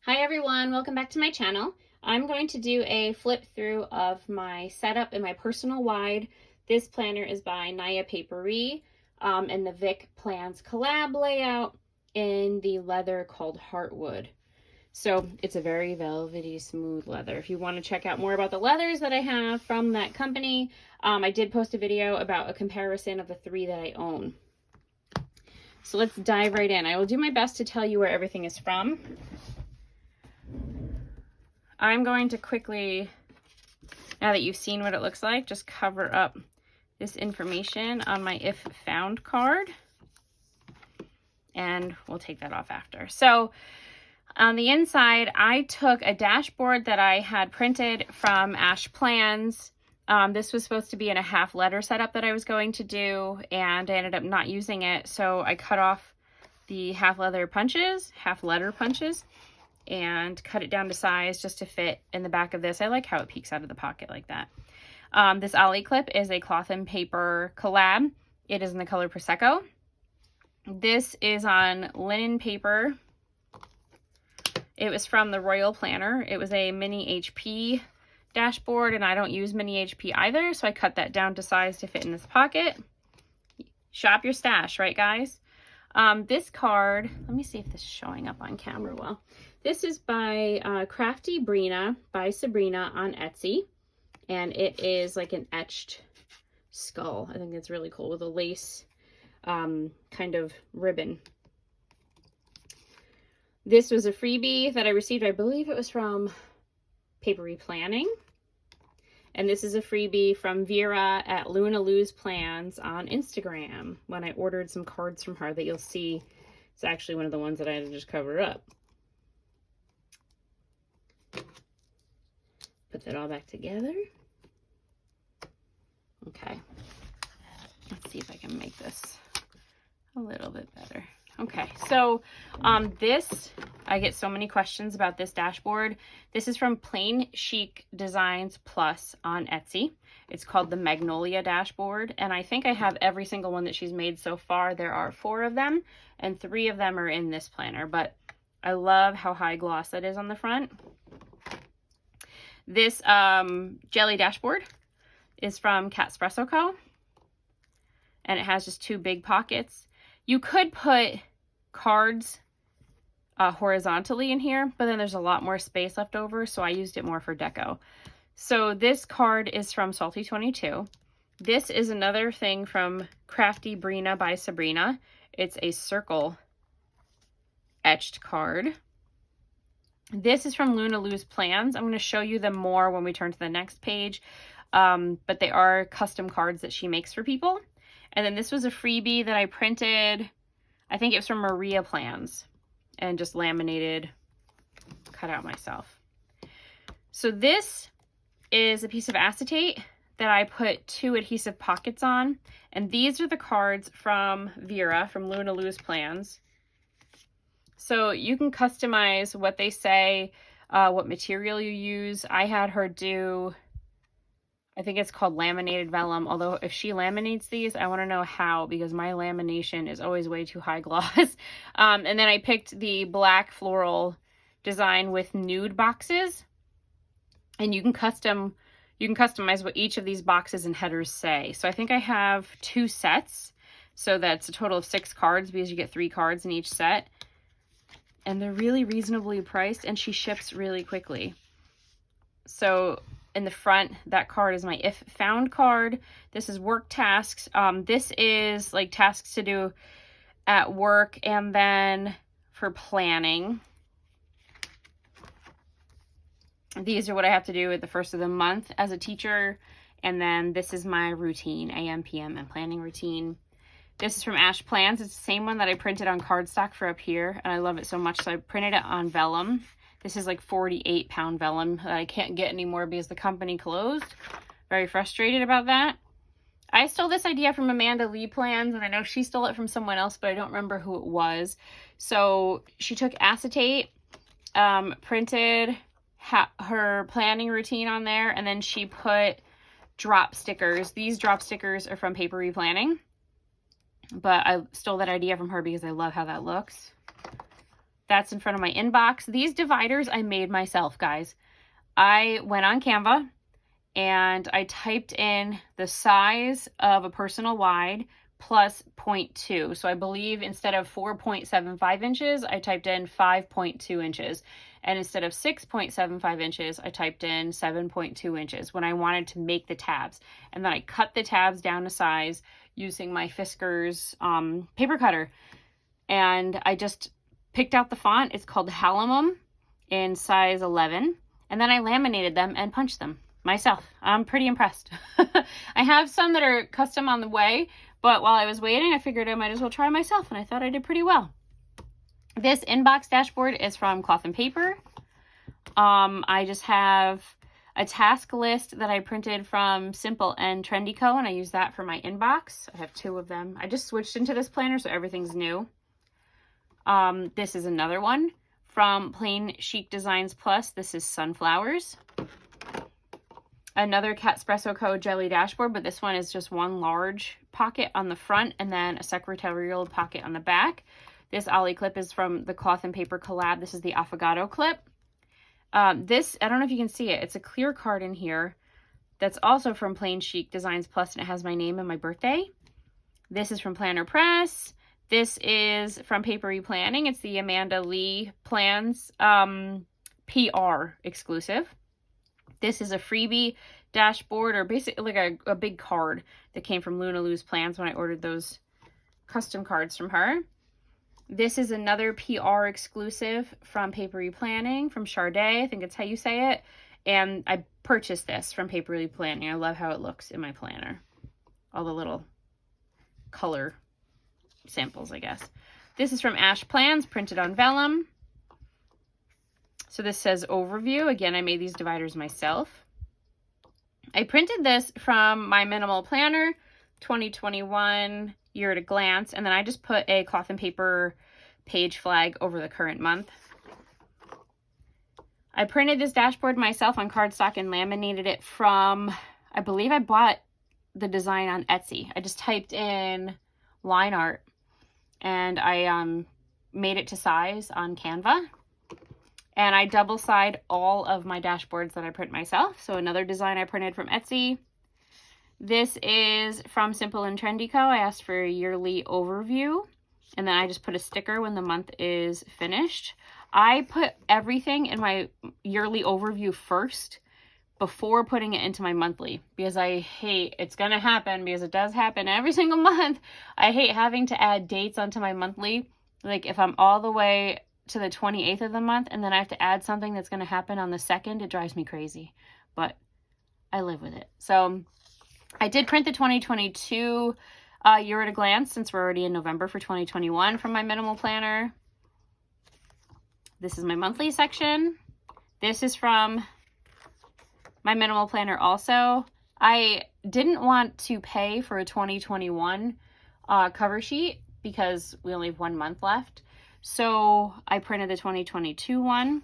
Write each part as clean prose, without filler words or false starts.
Hi everyone, welcome back to my channel. I'm going to do a flip through of my setup in my personal wide. This planner is by Naya Paperie and the Vic Plans collab layout in the leather called Heartwood. So it's a very velvety, smooth leather. If you want to check out more about the leathers that I have from that company, I did post a video about a comparison of the 3 that I own. So let's dive right in. I will do my best to tell you where everything is from. I'm going to quickly, now that you've seen what it looks like, just cover up this information on my if found card, and we'll take that off after. So on the inside, I took a dashboard that I had printed from Ash Plans. This was supposed to be in a half letter setup that I was going to do, and I ended up not using it. So I cut off the half letter punches, and cut it down to size just to fit in the back of this. I like how it peeks out of the pocket like that. This ollie clip is a cloth and paper collab. It is in the color Prosecco. This is on linen paper. It was from the Royal Planner. It was a mini HP dashboard, and I don't use mini HP either, so I cut that down to size to fit in this pocket. Shop your stash, right guys? This card, let me see if this is showing up on camera well. This is by CraftyBrinabySabrina on Etsy, and it is like an etched skull. I think it's really cool with a lace kind of ribbon. This was a freebie that I received. I believe it was from Papery Planning. And this is a freebie from Vera at Luna Lou's Plans on Instagram when I ordered some cards from her that you'll see. It's actually one of the ones that I had to just cover up. Put that all back together. Okay. Let's see if I can make this a little bit better. Okay, so I get so many questions about this dashboard. This is from PlainChicDesignsPlus on Etsy. It's called the Magnolia dashboard, and I think I have every single one that she's made so far. There are 4 of them, and 3 of them are in this planner, but I love how high gloss that is on the front. This jelly dashboard is from CraftyBrinabySabrina, and it has just 2 big pockets. You could put cards horizontally in here, but then there's a lot more space left over, so I used it more for deco. So this card is from Salty22. This is another thing from CraftyBrinabySabrina. It's a circle etched card. This is from Luna Lou's Plans. I'm going to show you them more when we turn to the next page, but they are custom cards that she makes for people. And then this was a freebie that I printed. I think it was from Maria Plans and just laminated, cut out myself. So this is a piece of acetate that I put 2 adhesive pockets on. And these are the cards from Vera from Luna Lou's Plans. So you can customize what they say, what material you use. I had her do, I think it's called laminated vellum, although if she laminates these, I want to know how, because my lamination is always way too high gloss. And then I picked the black floral design with nude boxes, and you can customize what each of these boxes and headers say. So I think I have 2 sets, so that's a total of 6 cards because you get 3 cards in each set. And they're really reasonably priced, and she ships really quickly. So in the front, that card is my if found card. This is work tasks. This is like tasks to do at work, and then for planning. These are what I have to do at the first of the month as a teacher. And then this is my routine, AM, PM, and planning routine. This is from Ash Plans. It's the same one that I printed on cardstock for up here, and I love it so much, so I printed it on vellum. This is like 48-pound vellum that I can't get anymore because the company closed. Very frustrated about that. I stole this idea from Amanda Lee Plans, and I know she stole it from someone else, but I don't remember who it was. So she took acetate, printed her planning routine on there, and then she put drop stickers. These drop stickers are from Papery Planning, but I stole that idea from her because I love how that looks. That's in front of my inbox. These dividers I made myself, guys. I went on Canva and I typed in the size of a personal wide plus 0.2. So I believe instead of 4.75 inches, I typed in 5.2 inches. And instead of 6.75 inches, I typed in 7.2 inches when I wanted to make the tabs. And then I cut the tabs down to size using my Fiskars paper cutter. And I just picked out the font. It's called Hallamum in size 11. And then I laminated them and punched them myself. I'm pretty impressed. I have some that are custom on the way, but while I was waiting, I figured I might as well try myself, and I thought I did pretty well. This inbox dashboard is from Cloth and Paper. I just have a task list that I printed from SimpleandTrendyCo, and I use that for my inbox. I have 2 of them. I just switched into this planner, so everything's new. This is another one from PlainChicDesignsPlus. This is sunflowers. Another CraftyBrinabySabrina jelly dashboard, but this one is just one large pocket on the front and then a secretarial pocket on the back. This Ollie clip is from the Cloth and Paper collab. This is the Affogato clip. This, I don't know if you can see it. It's a clear card in here that's also from PlainChicDesignsPlus, and it has my name and my birthday. This is from Planner Press. This is from Papery Planning. It's the Amanda Lee Plans PR exclusive. This is a freebie dashboard, or basically like a big card that came from Luna Lou's Plans when I ordered those custom cards from her. This is another PR exclusive from Papery Planning, from Charday, I think that's how you say it. And I purchased this from Papery Planning. I love how it looks in my planner. All the little color samples, I guess. This is from Ash Plans, printed on vellum. So this says overview. Again, I made these dividers myself. I printed this from my minimal planner, 2021 year at a glance, and then I just put a Cloth and Paper page flag over the current month. I printed this dashboard myself on cardstock and laminated it from, I believe I bought the design on Etsy. I just typed in line art and I made it to size on Canva. And I double side all of my dashboards that I print myself. So another design I printed from Etsy. This is from SimpleandTrendyCo. I asked for a yearly overview, and then I just put a sticker when the month is finished. I put everything in my yearly overview first before putting it into my monthly, because I hate, it's going to happen because it does happen every single month. I hate having to add dates onto my monthly. Like if I'm all the way to the 28th of the month and then I have to add something that's going to happen on the 2nd, it drives me crazy, but I live with it. So I did print the 2022 year at a glance, since we're already in November for 2021, from my minimal planner. This is my monthly section. This is from my minimal planner also. I didn't want to pay for a 2021 cover sheet because we only have 1 month left. So I printed the 2022 one.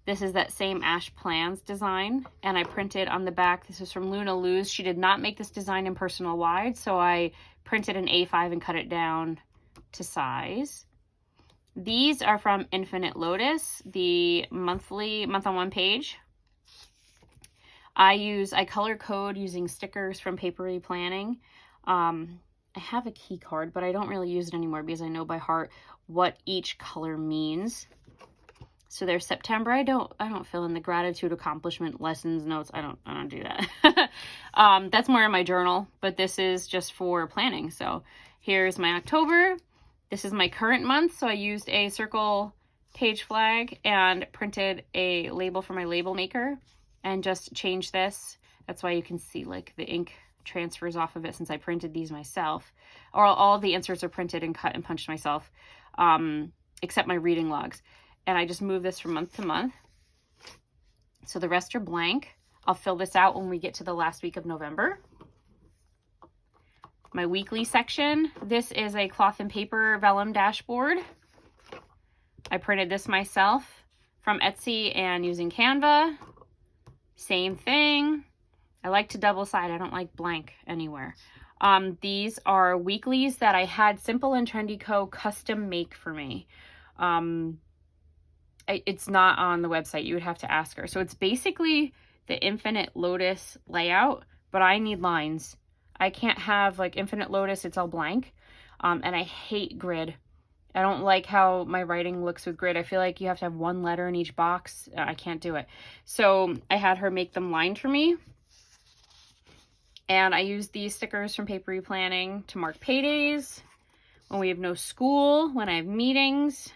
This is that same Ash Plans design, and I printed on the back, this is from Luna Lou's. She did not make this design in personal wide, so I printed an A5 and cut it down to size. These are from Infinite Lotus, the monthly, month-on-one page. I color code using stickers from Papery Planning. I have a key card, but I don't really use it anymore because I know by heart what each color means. So there's September. I don't fill in the gratitude, accomplishment, lessons, notes. I don't do that. That's more in my journal, but this is just for planning. So here's my October. This is my current month. So I used a circle page flag and printed a label for my label maker and just changed this. That's why you can see like the ink transfers off of it, since I printed these myself. Or all of the inserts are printed and cut and punched myself, except my reading logs. And I just move this from month to month. So the rest are blank. I'll fill this out when we get to the last week of November. My weekly section. This is a Cloth and Paper vellum dashboard. I printed this myself from Etsy and using Canva. Same thing. I like to double side. I don't like blank anywhere. These are weeklies that I had SimpleandTrendyCo custom make for me. It's not on the website. You would have to ask her. So it's basically the Infinite Lotus layout, but I need lines. I can't have like Infinite Lotus, it's all blank. And I hate grid. I don't like how my writing looks with grid. I feel like you have to have one letter in each box. I can't do it. So I had her make them lined for me. And I used these stickers from Paperie Planning to mark paydays, when we have no school, when I have meetings.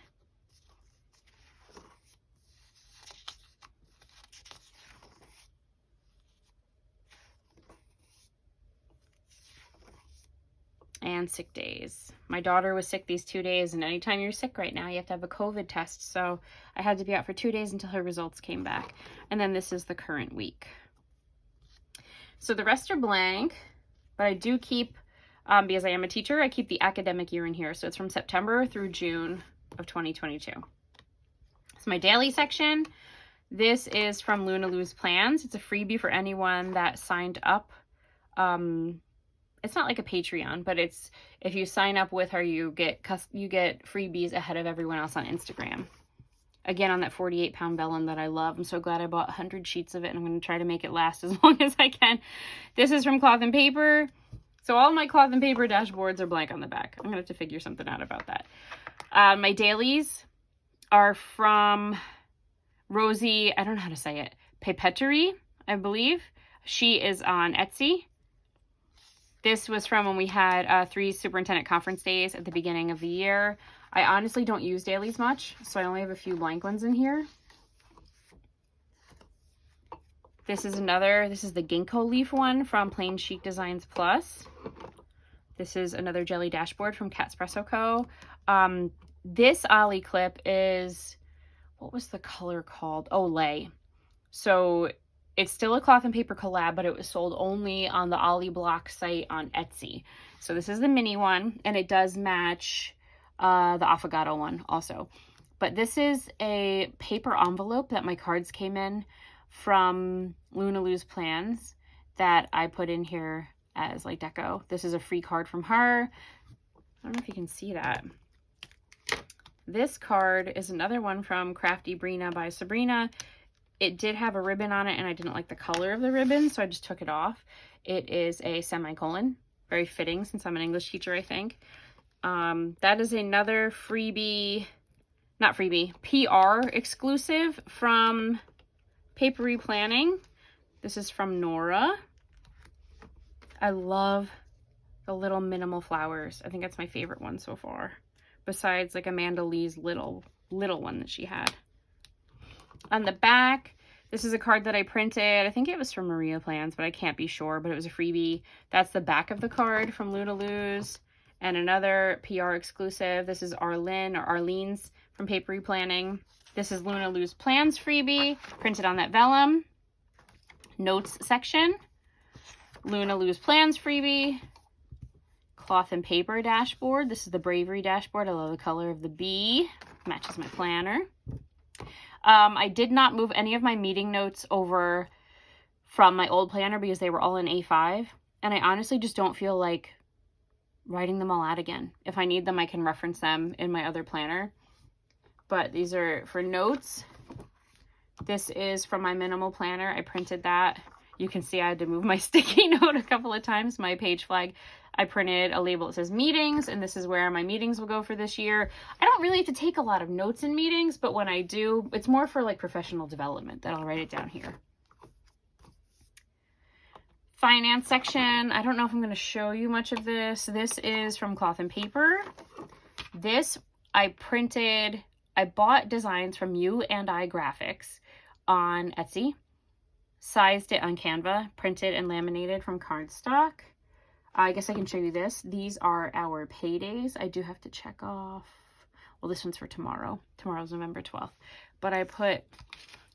And sick days. My daughter was sick these 2 days, and anytime you're sick right now, you have to have a COVID test. So I had to be out for 2 days until her results came back. And then this is the current week. So the rest are blank, but I do keep, because I am a teacher, I keep the academic year in here. So it's from September through June of 2022. So my daily section, this is from Luna Lou's Plans. It's a freebie for anyone that signed up. It's not like a Patreon, but it's, if you sign up with her, you get freebies ahead of everyone else on Instagram. Again, on that 48-pound vellum that I love. I'm so glad I bought 100 sheets of it, and I'm going to try to make it last as long as I can. This is from Cloth and Paper. So all my Cloth and Paper dashboards are blank on the back. I'm going to have to figure something out about that. My dailies are from Rosie, I don't know how to say it, Paperie, I believe. She is on Etsy. This was from when we had 3 superintendent conference days at the beginning of the year. I honestly don't use dailies much, so I only have a few blank ones in here. This is the ginkgo leaf one from PlainChicDesignsPlus. This is another jelly dashboard from CraftyBrinabySabrina. This ollie clip is, what was the color called? Oh, Lay. So it's still a Cloth and Paper collab, but it was sold only on the Ollie Block site on Etsy. So this is the mini one, and it does match the Affogato one also. But this is a paper envelope that my cards came in from Luna Lou's Plans that I put in here as like deco. This is a free card from her. I don't know if you can see that. This card is another one from CraftyBrinabySabrina. It did have a ribbon on it, and I didn't like the color of the ribbon, so I just took it off. It is a semicolon. Very fitting since I'm an English teacher, I think. That is another freebie, not freebie, PR exclusive from Paperie Planning. This is from Nora. I love the little minimal flowers. I think that's my favorite one so far. Besides like Amanda Lee's little one that she had. On the back, this is a card that I printed. I think it was from Maria Plans, but I can't be sure, but it was a freebie. That's the back of the card from Luna Lou's. And another PR exclusive. This is Arlene's from Paperie Planning. This is Luna Lou's Plans freebie, printed on that vellum. Notes section. Luna Lou's Plans freebie. Cloth and Paper dashboard. This is the Bravery dashboard. I love the color of the bee. Matches my planner. I did not move any of my meeting notes over from my old planner because they were all in A5. And I honestly just don't feel like writing them all out again. If I need them, I can reference them in my other planner. But these are for notes. This is from my minimal planner. I printed that. You can see I had to move my sticky note a couple of times, my page flag. I printed a label that says meetings, and this is where my meetings will go for this year. I don't really have to take a lot of notes in meetings, but when I do, it's more for like professional development that I'll write it down here. Finance section. I don't know if I'm going to show you much of this. This is from Cloth and Paper. This I bought designs from You and I Graphics on Etsy. Sized it on Canva, printed and laminated from cardstock. I guess I can show you this. These are our paydays. I do have to check off. Well, this one's for tomorrow. Tomorrow's November 12th. But I put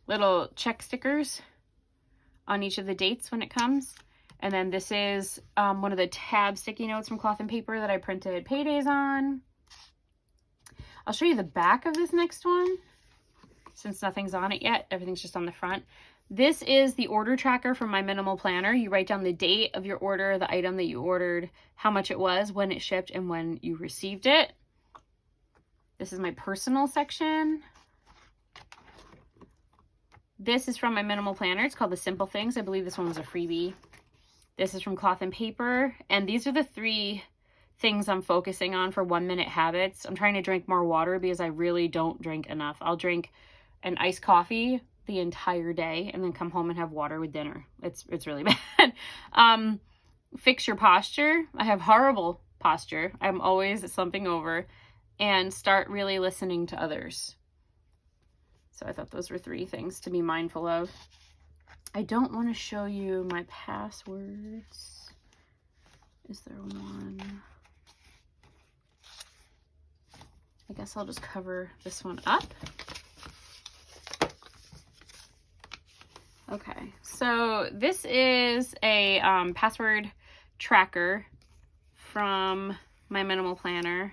little check stickers on each of the dates when it comes. And then this is one of the tab sticky notes from Cloth and Paper that I printed paydays on. I'll show you the back of this next one. Since nothing's on it yet, everything's just on the front. This is the order tracker from my minimal planner. You write down the date of your order, the item that you ordered, how much it was, when it shipped, and when you received it. This is my personal section. This is from my minimal planner. It's called the Simple Things. I believe this one was a freebie. This is from Cloth and Paper. And these are the 3 things I'm focusing on for 1 minute habits. I'm trying to drink more water because I really don't drink enough. I'll drink an iced coffee the entire day and then come home and have water with dinner. It's really bad. Fix your posture. I have horrible posture. I'm always slumping over. And start really listening to others. So I thought those were 3 things to be mindful of. I don't want to show you my passwords. Is there one? I guess I'll just cover this one up. Okay, so this is a password tracker from my minimal planner.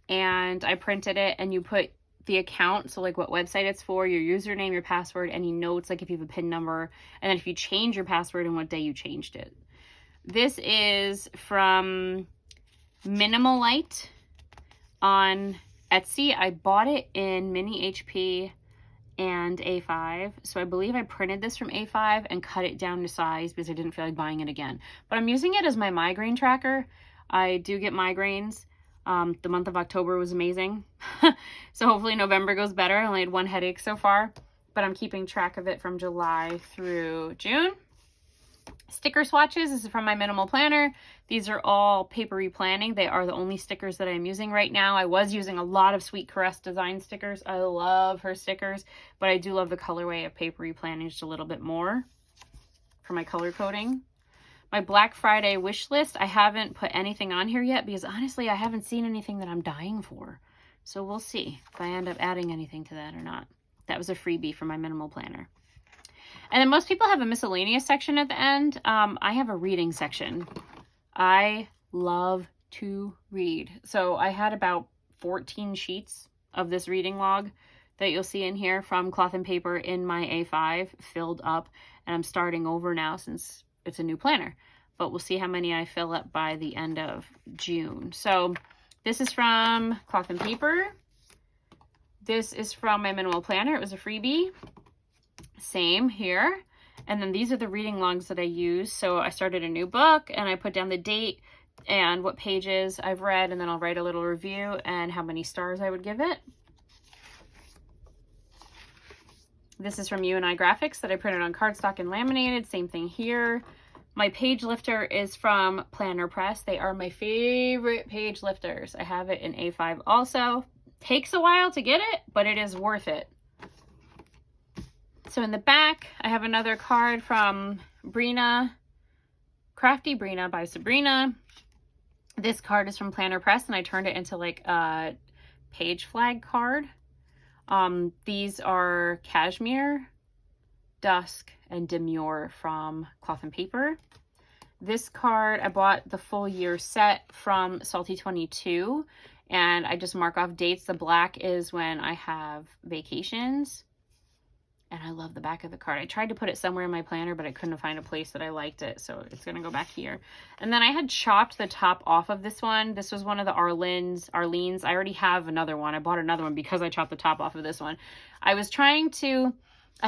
And I printed it, and you put the account, so like what website it's for, your username, your password, any notes, like if you have a PIN number, and then if you change your password and what day you changed it. This is from Minimalite on Etsy. I bought it in mini HP and A5, so I believe I printed this from A5 and cut it down to size because I didn't feel like buying it again. But I'm using it as my migraine tracker. I do get migraines. The month of October was amazing. So hopefully November goes better. I only had 1 headache so far, but I'm keeping track of it from July through June. Sticker swatches. This is from my minimal planner. These are all papery planning. They are the only stickers that I'm using right now. I was using a lot of Sweet Caress design stickers. I love her stickers, but I do love the colorway of papery planning just a little bit more for my color coding. My Black Friday wish list, I haven't put anything on here yet because honestly, I haven't seen anything that I'm dying for. So we'll see if I end up adding anything to that or not. That was a freebie for my minimal planner. And then most people have a miscellaneous section at the end. I have a reading section. I love to read. So I had about 14 sheets of this reading log that you'll see in here from Cloth and Paper in my A5 filled up. And I'm starting over now since it's a new planner, but we'll see how many I fill up by the end of June. So this is from Cloth and Paper. This is from my minimal planner. It was a freebie. Same here. And then these are the reading logs that I use. So I started a new book and I put down the date and what pages I've read, and then I'll write a little review and how many stars I would give it. This is from U&I Graphics that I printed on cardstock and laminated. Same thing here. My page lifter is from Planner Press. They are my favorite page lifters. I have it in A5 also. Takes a while to get it, but it is worth it. So in the back, I have another card from CraftyBrinabySabrina. This card is from Planner Press, and I turned it into like a page flag card. These are Cashmere, Dusk, and Demure from Cloth and Paper. This card, I bought the full year set from Salty 22, and I just mark off dates. The black is when I have vacations, and I love the back of the card. I tried to put it somewhere in my planner, but I couldn't find a place that I liked it, so it's going to go back here. And then I had chopped the top off of this one. This was one of the Arlene's. I already have another one. I bought another one because I chopped the top off of this one. I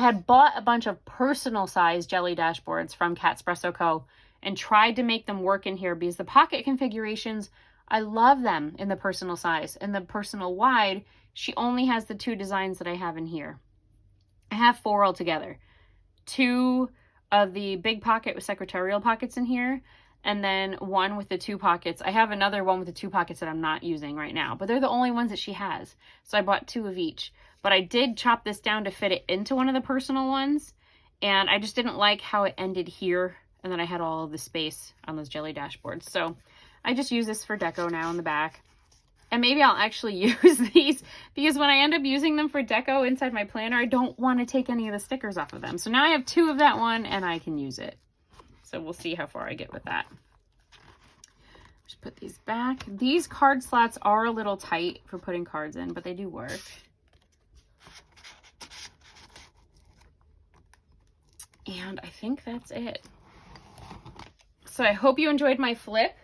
had bought a bunch of personal size jelly dashboards from CraftyBrinabySabrina and tried to make them work in here because the pocket configurations, I love them in the personal size. In the personal wide, she only has the 2 designs that I have in here. I have 4 altogether. 2 of the big pocket with secretarial pockets in here, and then 1 with the 2 pockets. I have another one with the 2 pockets that I'm not using right now, but they're the only ones that she has. So I bought 2 of each. But I did chop this down to fit it into one of the personal ones, and I just didn't like how it ended here, and then I had all of the space on those jelly dashboards. So I just use this for deco now in the back. And maybe I'll actually use these because when I end up using them for deco inside my planner, I don't want to take any of the stickers off of them. So now I have 2 of that one and I can use it. So we'll see how far I get with that. Just put these back. These card slots are a little tight for putting cards in, but they do work. And I think that's it. So I hope you enjoyed my flip.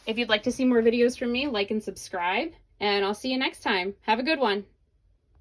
If you'd like to see more videos from me, like and subscribe. and I'll see you next time. Have a good one.